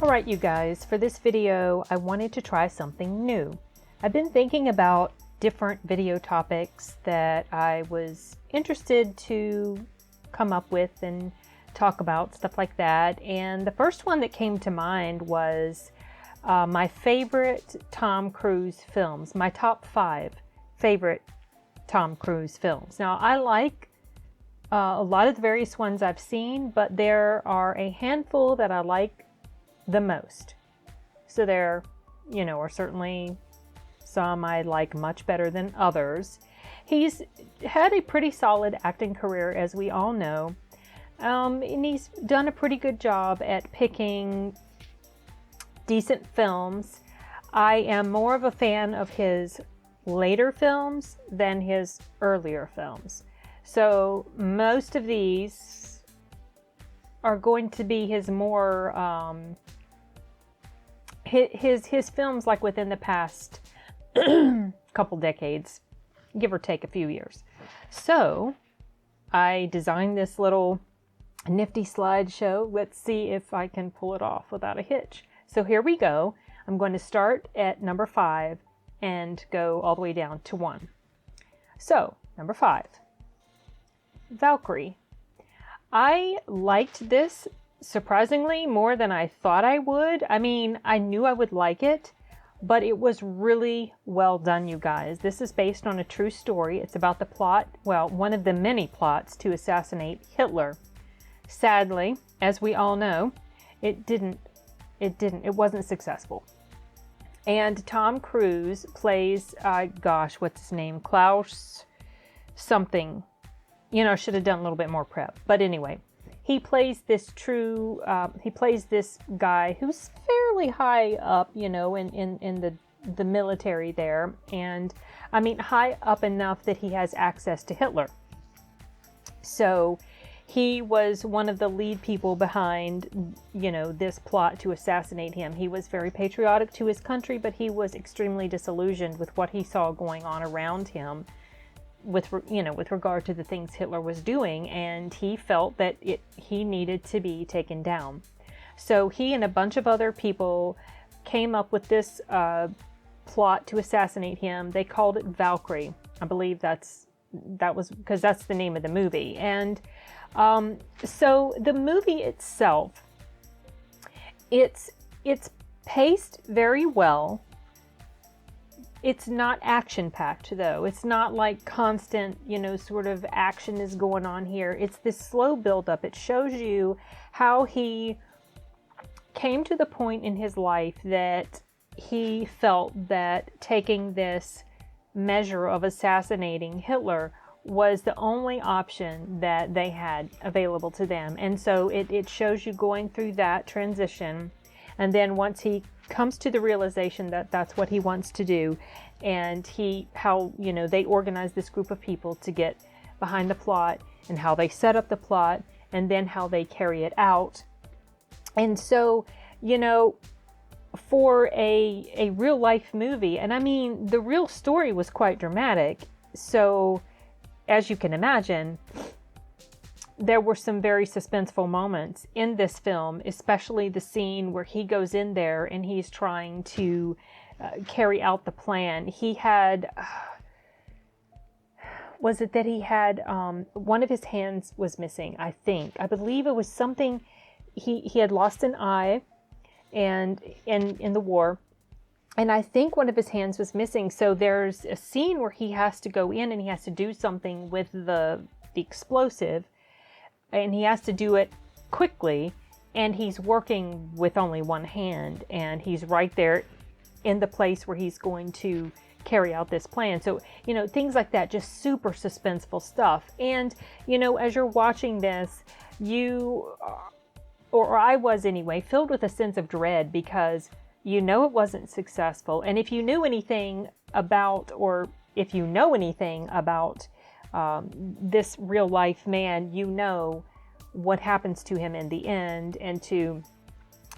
Alright you guys, for this video I wanted to try something new. I've been thinking about different video topics that I was interested to come up with and talk about, stuff like that. And the first one that came to mind was my favorite Tom Cruise films, my top 5 favorite Tom Cruise films. Now I like a lot of the various ones I've seen, but there are a handful that I like the most. So there, are certainly some I like much better than others. He's had a pretty solid acting career, as we all know, and he's done a pretty good job at picking decent films. I am more of a fan of his later films than his earlier films. So most of these are going to be his more his films like within the past couple decades, give or take a few years. So I designed this little nifty slideshow. Let's see if I can pull it off without a hitch. So here we go. I'm going to start at number 5 and go all the way down to 1. So number 5, Valkyrie. I liked this surprisingly more than I thought I would. I mean, I knew I would like it, but it was really well done, you guys. This is based on a true story. It's about the plot, well, one of the many plots to assassinate Hitler. Sadly, as we all know, it wasn't successful. And Tom Cruise plays, what's his name? Klaus something. Should have done a little bit more prep. But anyway, he plays this guy who's fairly high up, in the military there. And I mean, high up enough that he has access to Hitler. So he was one of the lead people behind, this plot to assassinate him. He was very patriotic to his country, but he was extremely disillusioned with what he saw going on around him with regard to the things Hitler was doing, and he felt that he needed to be taken down. So he and a bunch of other people came up with this plot to assassinate him. They called it Valkyrie. I believe that was because that's the name of the movie. And so the movie itself, it's paced very well. It's not action-packed, though. It's not like constant, sort of action is going on here. It's this slow build-up. It shows you how he came to the point in his life that he felt that taking this measure of assassinating Hitler was the only option that they had available to them. And so it shows you going through that transition. And then once he comes to the realization that that's what he wants to do, and how they organize this group of people to get behind the plot, and how they set up the plot, and then how they carry it out. And so, for a real life movie, and I mean, the real story was quite dramatic. So, as you can imagine, there were some very suspenseful moments in this film, especially the scene where he goes in there and he's trying to carry out the plan. He had, was it that he had, one of his hands was missing, I think. I believe it was something, he had lost an eye and in the war. And I think one of his hands was missing. So there's a scene where he has to go in and he has to do something with the explosive. And he has to do it quickly, and he's working with only one hand, and he's right there in the place where he's going to carry out this plan. So, things like that, just super suspenseful stuff. And, as you're watching this, or I was anyway, filled with a sense of dread because it wasn't successful. And if you knew anything about, or if you know anything about this real life man, what happens to him in the end and to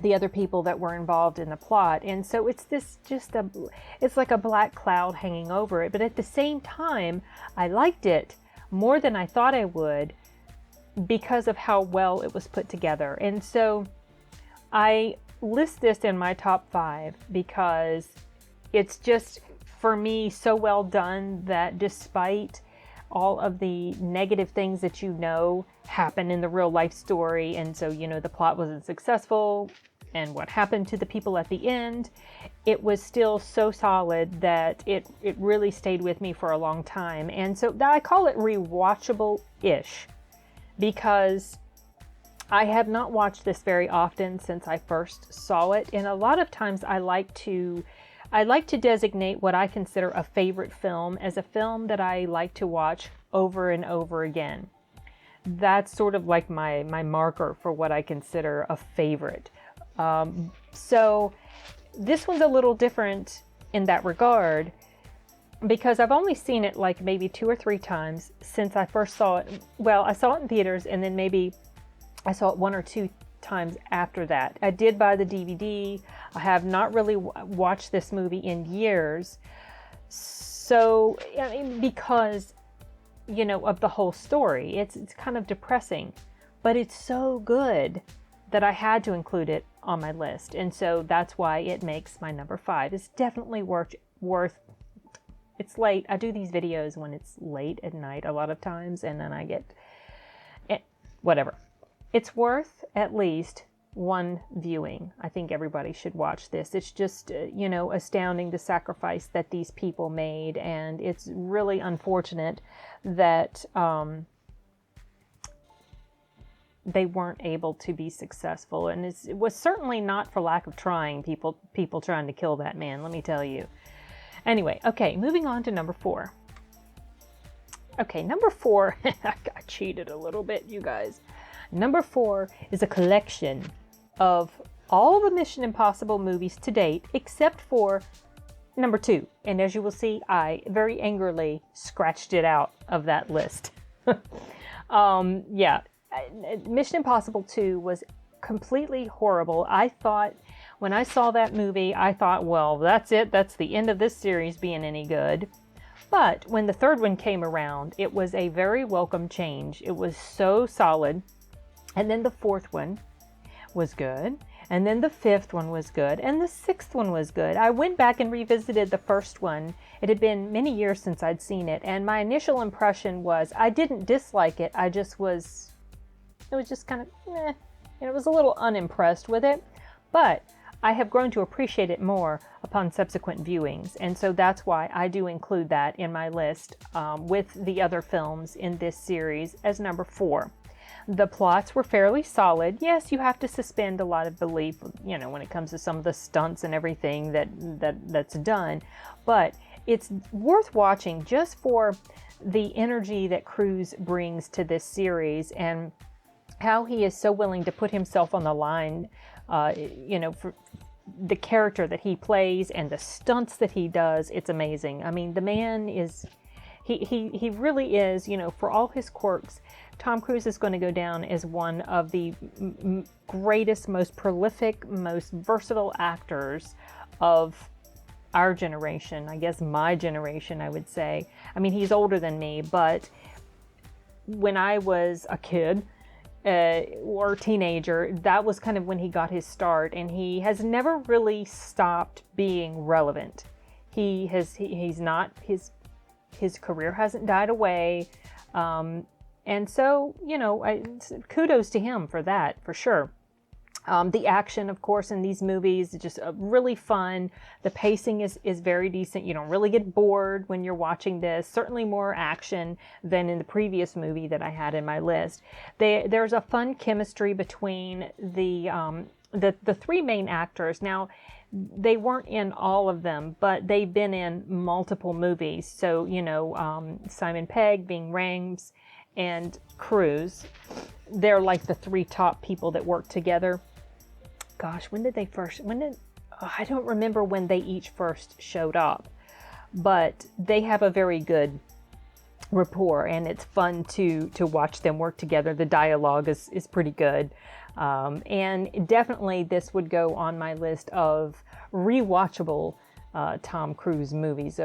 the other people that were involved in the plot. And so it's like a black cloud hanging over it. But at the same time, I liked it more than I thought I would because of how well it was put together. And so I list this in my top 5 because it's just, for me, so well done that despite all of the negative things that happen in the real life story, and so the plot wasn't successful, and what happened to the people at the end, it was still so solid that it really stayed with me for a long time. And so I call it rewatchable-ish because I have not watched this very often since I first saw it, and a lot of times I like to designate what I consider a favorite film as a film that I like to watch over and over again. That's sort of like my marker for what I consider a favorite. So this one's a little different in that regard because I've only seen it like maybe 2 or 3 times since I first saw it. Well, I saw it in theaters, and then maybe I saw it 1 or 2 times after that. I did buy the DVD. I have not really watched this movie in years. So, I mean, because, of the whole story, it's kind of depressing, but it's so good that I had to include it on my list. And so that's why it makes my number 5. It's definitely worth, it's late. I do these videos when it's late at night a lot of times, and then I get, whatever. It's worth at least one viewing. I think everybody should watch this. It's just, astounding the sacrifice that these people made. And it's really unfortunate that they weren't able to be successful. And it was certainly not for lack of trying, people trying to kill that man, let me tell you. Anyway, okay, moving on to number 4. Okay, number 4, I cheated a little bit, you guys. Number 4 is a collection of all the Mission Impossible movies to date, except for number 2. And as you will see, I very angrily scratched it out of that list. Yeah, Mission Impossible 2 was completely horrible. I thought, when I saw that movie, I thought, well, that's it. That's the end of this series being any good. But when the third one came around, it was a very welcome change. It was so solid. And then the fourth one was good. And then the fifth one was good. And the sixth one was good. I went back and revisited the first one. It had been many years since I'd seen it. And my initial impression was I didn't dislike it. It was just kind of, it was a little unimpressed with it. But I have grown to appreciate it more upon subsequent viewings. And so that's why I do include that in my list with the other films in this series as number 4. The plots were fairly solid. Yes, you have to suspend a lot of belief, when it comes to some of the stunts and everything that's done. But it's worth watching just for the energy that Cruise brings to this series and how he is so willing to put himself on the line, for the character that he plays and the stunts that he does. It's amazing. I mean, the man is, he really is, for all his quirks, Tom Cruise is going to go down as one of the greatest, most prolific, most versatile actors of our generation. I guess my generation, I would say. I mean, he's older than me, but when I was a kid or teenager, that was kind of when he got his start, and he has never really stopped being relevant. He's not, his career hasn't died away. And so, kudos to him for that, for sure. The action, of course, in these movies is just really fun. The pacing is very decent. You don't really get bored when you're watching this. Certainly more action than in the previous movie that I had in my list. There's a fun chemistry between the 3 main actors. Now, they weren't in all of them, but they've been in multiple movies. So, Simon Pegg, Ving Rhames, and Cruise, they're like the 3 top people that work together. Gosh, I don't remember when they each first showed up, but they have a very good rapport, and it's fun to watch them work together. The dialogue is pretty good. And definitely this would go on my list of rewatchable Tom Cruise movies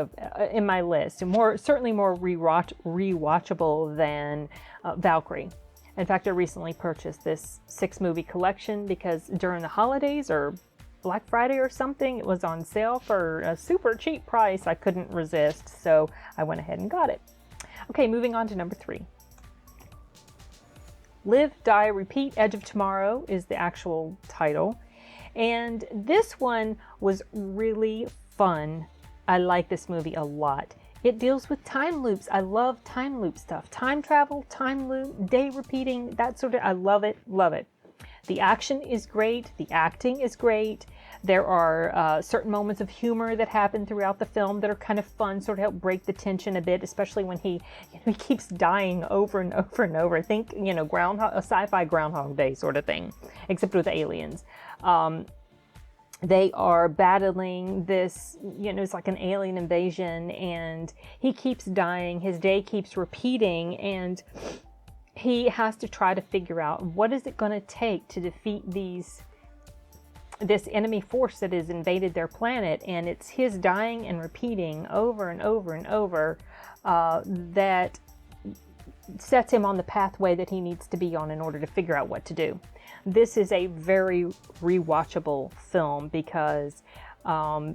in my list. Certainly more rewatchable than Valkyrie. In fact, I recently purchased this 6-movie collection because during the holidays or Black Friday or something, it was on sale for a super cheap price. I couldn't resist, so I went ahead and got it. Okay, moving on to number 3. Live, Die, Repeat, Edge of Tomorrow is the actual title. And this one was really fun. I like this movie a lot. It deals with time loops. I love time loop stuff. Time travel, time loop, day repeating, that sort of, I love it, love it. The action is great. The acting is great. There are certain moments of humor that happen throughout the film that are kind of fun, sort of help break the tension a bit, especially when he keeps dying over and over and over. Think, a sci-fi Groundhog Day sort of thing, except with aliens. They are battling this, it's like an alien invasion, and he keeps dying. His day keeps repeating, and he has to try to figure out what is it going to take to defeat this enemy force that has invaded their planet. And it's his dying and repeating over and over and over that sets him on the pathway that he needs to be on in order to figure out what to do. This is a very rewatchable film because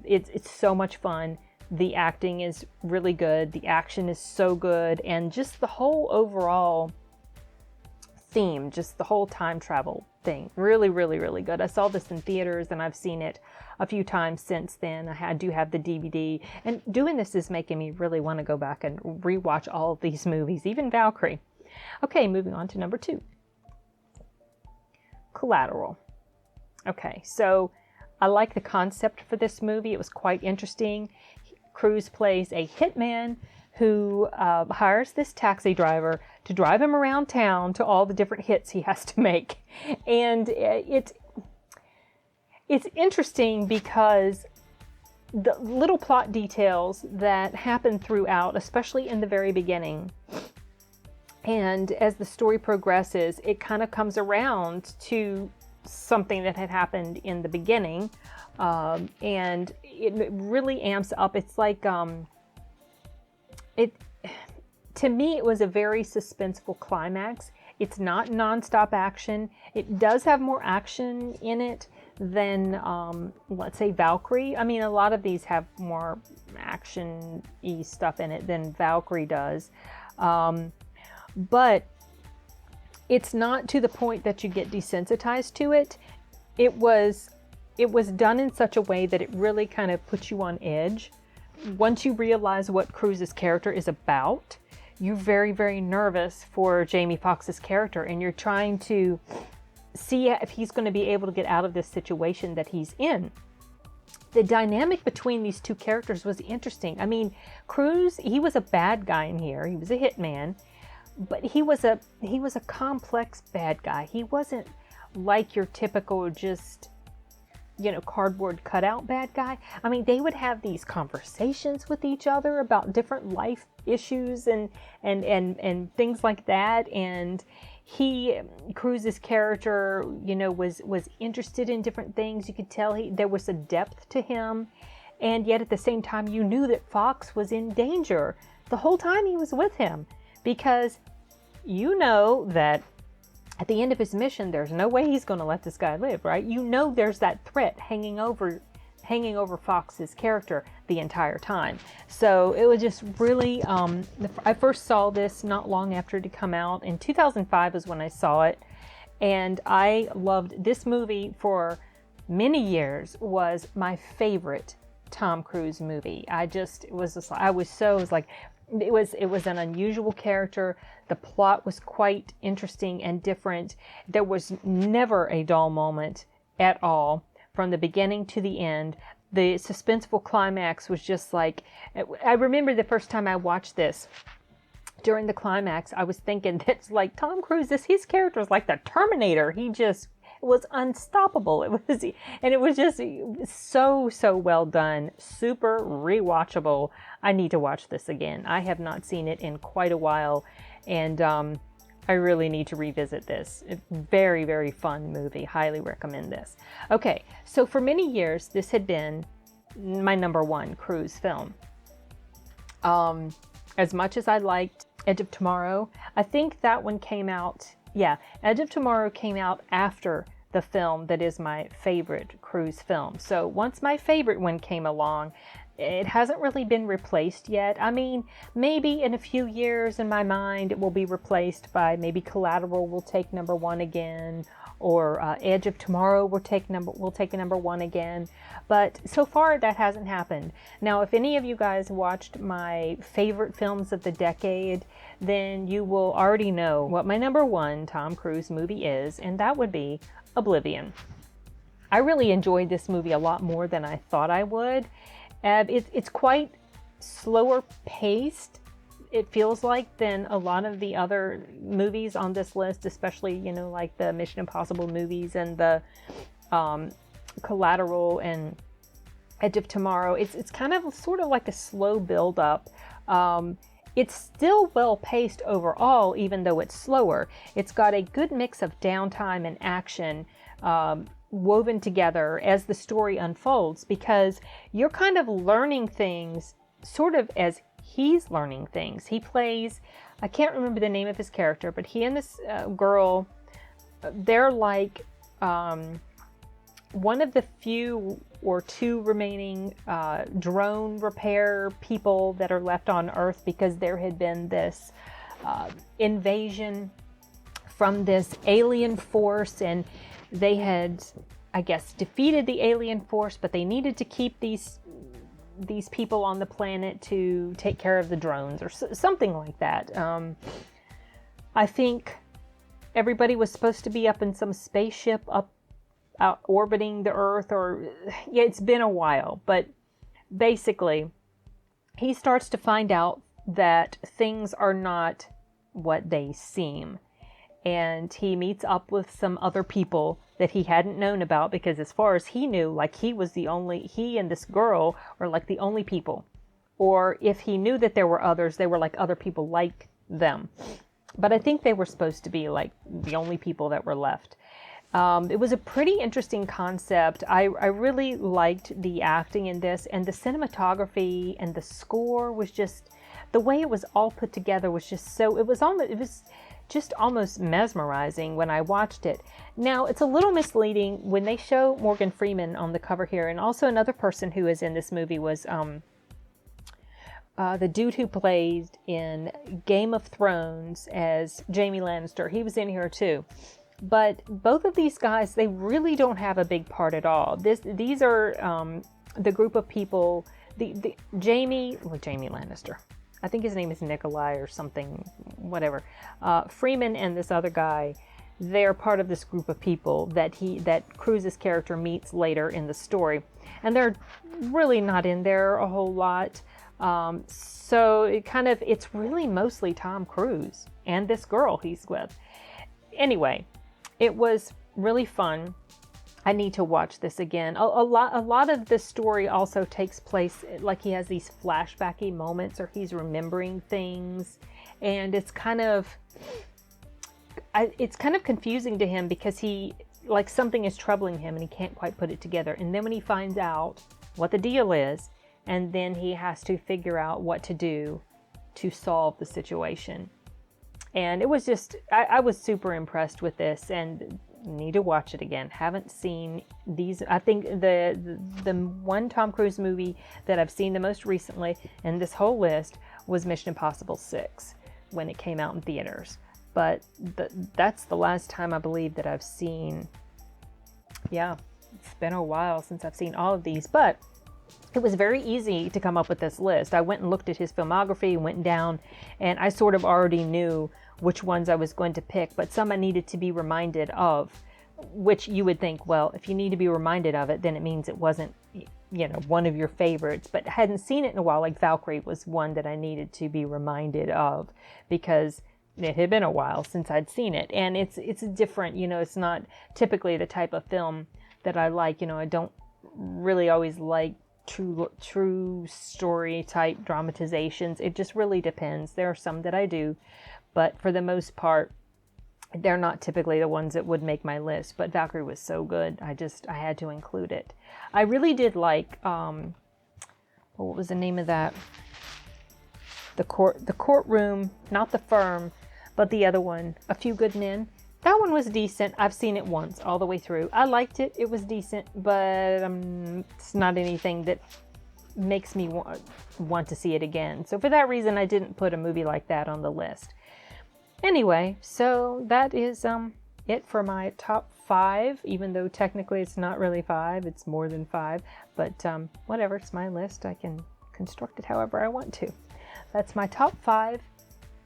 it's so much fun. The acting is really good. The action is so good. And just the whole overall theme, just the whole time travel thing, really, really, really good. I saw this in theaters and I've seen it a few times since then. I do have the DVD, and doing this is making me really want to go back and rewatch all of these movies, even Valkyrie. Okay, moving on to number 2. Collateral. Okay, so I like the concept for this movie. It was quite interesting. Cruise plays a hitman who hires this taxi driver to drive him around town to all the different hits he has to make. And it's interesting because the little plot details that happen throughout, especially in the very beginning, and as the story progresses, it kind of comes around to something that had happened in the beginning, and it really amps up. It's like to me, it was a very suspenseful climax. It's not nonstop action. It does have more action in it than, let's say, Valkyrie. I mean, a lot of these have more action-y stuff in it than Valkyrie does. But it's not to the point that you get desensitized to it. It was done in such a way that it really kind of puts you on edge. Once you realize what Cruise's character is about, you're very, very nervous for Jamie Foxx's character, and you're trying to see if he's going to be able to get out of this situation that he's in. The dynamic between these two characters was interesting. I mean, Cruise, he was a bad guy in here. He was a hitman, but he was a complex bad guy. He wasn't like your typical just, cardboard cutout bad guy. I mean, they would have these conversations with each other about different life issues and things like that. And Cruise's character, was interested in different things. You could tell there was a depth to him. And yet at the same time, you knew that Fox was in danger the whole time he was with him, because that at the end of his mission, there's no way he's going to let this guy live, right? There's that threat hanging over Fox's character the entire time. So it was just really, I first saw this not long after it had come out. In 2005 is when I saw it. And I loved this movie for many years. Was my favorite Tom Cruise movie. It was an unusual character. The plot was quite interesting and different. There was never a dull moment at all from the beginning to the end. The suspenseful climax was just like, I remember the first time I watched this. During the climax, I was thinking that's like Tom Cruise, his character is like the Terminator. He just was unstoppable. It was just so well done. Super rewatchable. I need to watch this again. I have not seen it in quite a while, and I really need to revisit this. Very, very fun movie. Highly recommend this. Okay, so for many years, this had been my number 1 Cruise film. As much as I liked Edge of Tomorrow, I think that one came out Yeah, Edge of Tomorrow came out after the film that is my favorite Cruise film. So once my favorite one came along, it hasn't really been replaced yet. I mean, maybe in a few years in my mind it will be replaced by maybe Collateral will take number one again, or Edge of Tomorrow will take number one again. But so far that hasn't happened. Now, if any of you guys watched my favorite films of the decade, then you will already know what my number one Tom Cruise movie is, and that would be Oblivion. I really enjoyed this movie a lot more than I thought I would. It's quite slower paced, it feels like, than a lot of the other movies on this list, especially, like the Mission Impossible movies and the Collateral and Edge of Tomorrow. It's kind of sort of like a slow build up. It's still well paced overall, even though it's slower. It's got a good mix of downtime and action woven together as the story unfolds, because you're kind of learning things sort of as he's learning things. He plays, I can't remember the name of his character, but he and this girl, they're like one of the few or two remaining drone repair people that are left on Earth, because there had been this invasion from this alien force, and they had, I guess, defeated the alien force, but they needed to keep these people on the planet to take care of the drones, or something like that. I think everybody was supposed to be up in some spaceship out orbiting the Earth, or yeah, it's been a while, but basically he starts to find out that things are not what they seem, and he meets up with some other people that he hadn't known about, because as far as he knew, like, he and this girl were like the only people, or if he knew that there were others, they were like other people like them, but I think they were supposed to be like the only people that were left. It was a pretty interesting concept. I really liked the acting in this, and the cinematography and the score was just, the way it was all put together was just so, it was just almost mesmerizing when I watched it. Now, it's a little misleading when they show Morgan Freeman on the cover here, and also another person who is in this movie was the dude who played in Game of Thrones as Jaime Lannister. He was in here too. But both of these guys, they really don't have a big part at all. These are the group of people, Jaime Lannister. I think his name is Nikolai or something, whatever. Freeman and this other guy, they're part of this group of people that Cruise's character meets later in the story. And they're really not in there a whole lot. So it's really mostly Tom Cruise and this girl he's with. Anyway, it was really fun. I need to watch this again. A lot of this story also takes place, like, he has these flashbacky moments, or he's remembering things, and it's kind of confusing to him, because he, like, something is troubling him and he can't quite put it together. And then when he finds out what the deal is, and then he has to figure out what to do to solve the situation. And it was just, I was super impressed with this, and need to watch it again. Haven't seen these. I think the one Tom Cruise movie that I've seen the most recently in this whole list was Mission Impossible 6 when it came out in theaters. But that's the last time I believe that I've seen. Yeah, it's been a while since I've seen all of these, but it was very easy to come up with this list. I went and looked at his filmography, went down, and I sort of already knew which ones I was going to pick, but some I needed to be reminded of, which you would think, well, if you need to be reminded of it, then it means it wasn't, one of your favorites. But I hadn't seen it in a while. Like Valkyrie was one that I needed to be reminded of, because it had been a while since I'd seen it. And it's different, it's not typically the type of film that I like. I don't really always like true story type dramatizations. It just really depends. There are some that I do, but for the most part, they're not typically the ones that would make my list. But Valkyrie was so good, I had to include it. I really did like, what was the name of that? The courtroom, not The Firm, but the other one, A Few Good Men. That one was decent. I've seen it once all the way through. I liked it. It was decent, but it's not anything that makes me want to see it again. So for that reason, I didn't put a movie like that on the list. Anyway, so that is it for my top 5, even though technically it's not really 5, it's more than 5, but whatever, it's my list. I can construct it however I want to. That's my top 5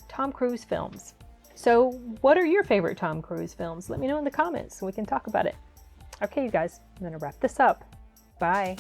Tom Cruise films. So what are your favorite Tom Cruise films? Let me know in the comments so we can talk about it. Okay, you guys, I'm going to wrap this up. Bye.